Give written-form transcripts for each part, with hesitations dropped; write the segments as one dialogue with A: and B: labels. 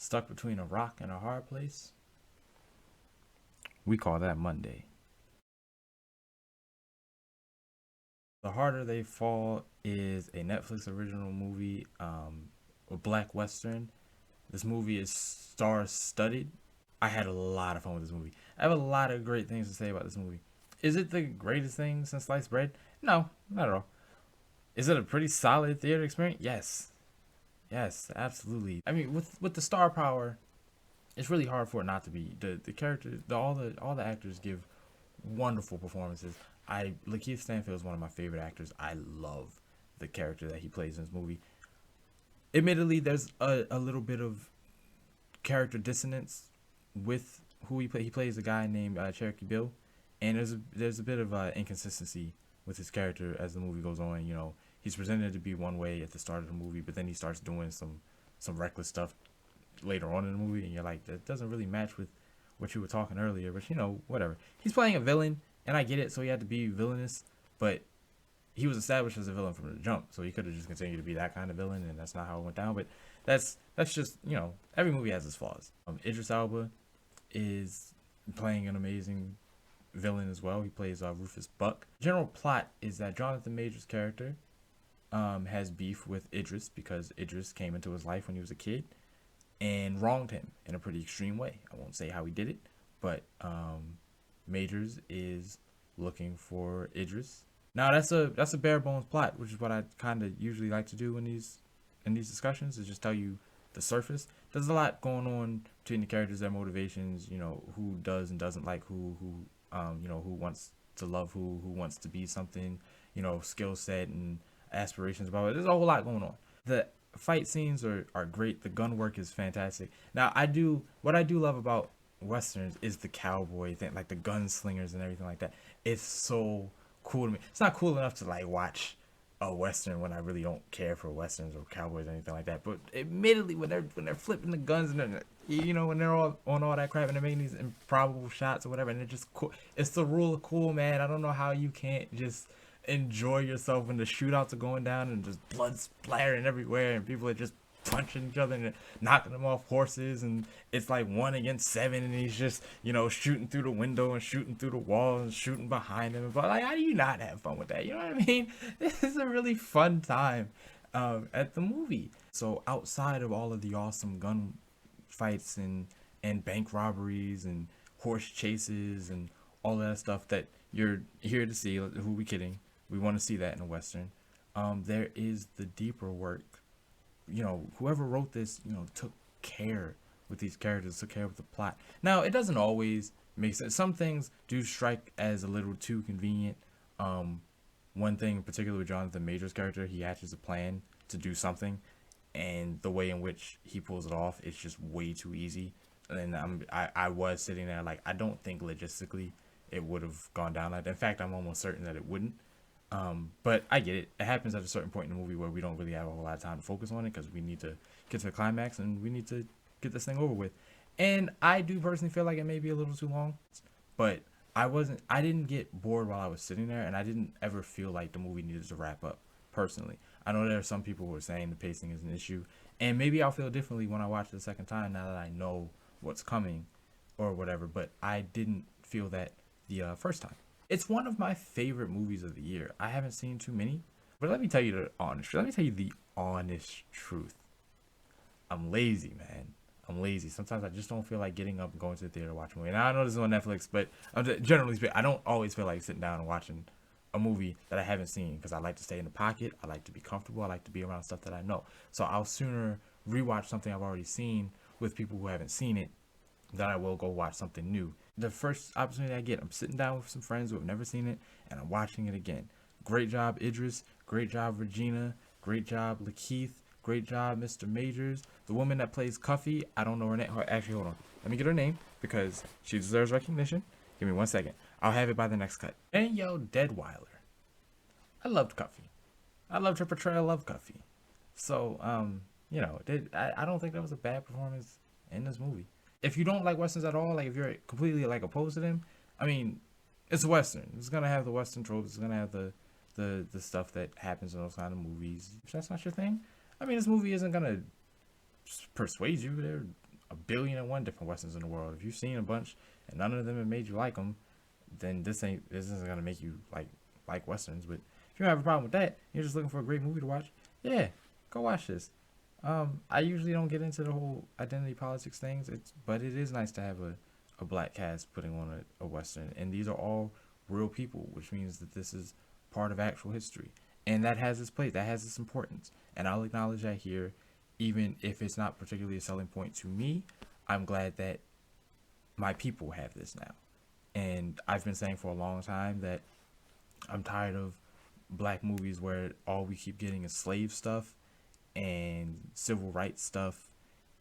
A: Stuck between a rock and a hard place? We call that Monday. The Harder They Fall is a Netflix original movie, a black western. This movie is star studded. I had a lot of fun with this movie. I have a lot of great things to say about this movie. Is it the greatest thing since sliced bread? No, not at all. Is it a pretty solid theater experience? Yes. Yes, absolutely. I mean, with the star power, it's really hard for it not to be. The characters, all the actors give wonderful performances. Lakeith Stanfield is one of my favorite actors. I love the character that he plays in this movie. Admittedly, there's a little bit of character dissonance with who he plays. He plays a guy named Cherokee Bill, and there's a bit of inconsistency with his character as the movie goes on. You know, he's presented to be one way at the start of the movie, but then he starts doing some reckless stuff later on in the movie, and you're like, that doesn't really match with what you were talking earlier. But whatever. He's playing a villain, and I get it. So he had to be villainous, but he was established as a villain from the jump, so he could have just continued to be that kind of villain, and that's not how it went down. But that's just every movie has its flaws. Idris Elba is playing an amazing villain as well. He plays Rufus Buck. General plot is that Jonathan Majors' character has beef with Idris because Idris came into his life when he was a kid and wronged him in a pretty extreme way. I won't say how he did it, but Majors is looking for Idris. Now that's a bare bones plot, which is what I kind of usually like to do in these discussions, is just tell you the surface. There's a lot going on between the characters, their motivations, who does and doesn't like who wants to love who wants to be something, skill set and aspirations about it. There's a whole lot going on. The fight scenes are great. The gun work is fantastic. Now what I do love about westerns is the cowboy thing, like the gunslingers and everything like that. It's so cool to me. It's not cool enough to like watch a western when I really don't care for westerns or cowboys or anything like that. But admittedly, when they're flipping the guns and when they're all on all that crap and they're making these improbable shots or whatever, and they're just cool. It's the rule of cool, man. I don't know how you can't just enjoy yourself when the shootouts are going down and just blood splattering everywhere and people are just punching each other and knocking them off horses, and it's like 1 against 7, and he's just shooting through the window and shooting through the wall and shooting behind him. But like, how do you not have fun with that? You know what I mean? This is a really fun time at the movie. So outside of all of the awesome gun fights and bank robberies and horse chases and all that stuff that you're here to see, who we kidding? We want to see that in a western. There is the deeper work. Whoever wrote this, took care with these characters, took care with the plot. Now, it doesn't always make sense. Some things do strike as a little too convenient. One thing in particular with Jonathan Majors' character, he hatches a plan to do something, and the way in which he pulls it off, it's just way too easy. And I was sitting there like, I don't think logistically it would have gone down like that. In fact, I'm almost certain that it wouldn't. But I get it. It happens at a certain point in the movie where we don't really have a whole lot of time to focus on it because we need to get to the climax and we need to get this thing over with. And I do personally feel like it may be a little too long, but I didn't get bored while I was sitting there, and I didn't ever feel like the movie needed to wrap up personally. I know there are some people who are saying the pacing is an issue, and maybe I'll feel differently when I watch it the second time now that I know what's coming or whatever, but I didn't feel that the first time. It's one of my favorite movies of the year. I haven't seen too many, but let me tell you the honest truth. I'm lazy, man. I'm lazy. Sometimes I just don't feel like getting up and going to the theater to watch a movie. And I know this is on Netflix, but generally speaking, I don't always feel like sitting down and watching a movie that I haven't seen because I like to stay in the pocket. I like to be comfortable. I like to be around stuff that I know. So I'll sooner rewatch something I've already seen with people who haven't seen it than I will go watch something new. The first opportunity I get, I'm sitting down with some friends who have never seen it, and I'm watching it again. Great job, Idris. Great job, Regina. Great job, Lakeith. Great job, Mr. Majors. The woman that plays Cuffy, I don't know her name. Actually, hold on. Let me get her name because she deserves recognition. Give me 1 second. I'll have it by the next cut. Danielle Deadweiler. I loved Cuffy. I loved her portrayal of Cuffy. So, I don't think that was a bad performance in this movie. If you don't like westerns at all, like if you're completely like opposed to them, I mean, it's a western. It's gonna have the western tropes. It's gonna have the stuff that happens in those kind of movies. If that's not your thing, I mean, this movie isn't gonna persuade you. 1,000,000,001 different westerns in the world. If you've seen a bunch and none of them have made you like them, then this isn't gonna make you like westerns. But if you don't have a problem with that, you're just looking for a great movie to watch. Yeah, go watch this. I usually don't get into the whole identity politics things. But it is nice to have a black cast putting on a western, and these are all real people, which means that this is part of actual history, and that has its place, that has its importance, and I'll acknowledge that here, even if it's not particularly a selling point to me. I'm glad that my people have this now, and I've been saying for a long time that I'm tired of black movies where all we keep getting is slave stuff and civil rights stuff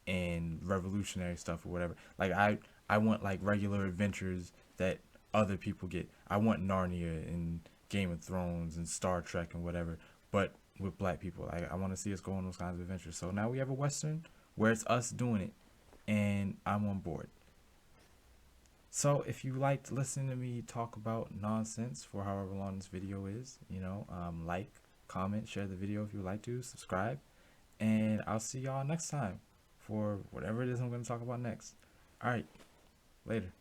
A: and revolutionary stuff or whatever. Like I want like regular adventures that other people get. I want Narnia and Game of Thrones and Star Trek and whatever, but with black people. I want to see us go on those kinds of adventures. So now we have a western where it's us doing it, and I'm on board. So if you liked listening to me talk about nonsense for however long this video is, like, comment, share the video if you would like to, subscribe, and I'll see y'all next time for whatever it is I'm going to talk about next. All right, later.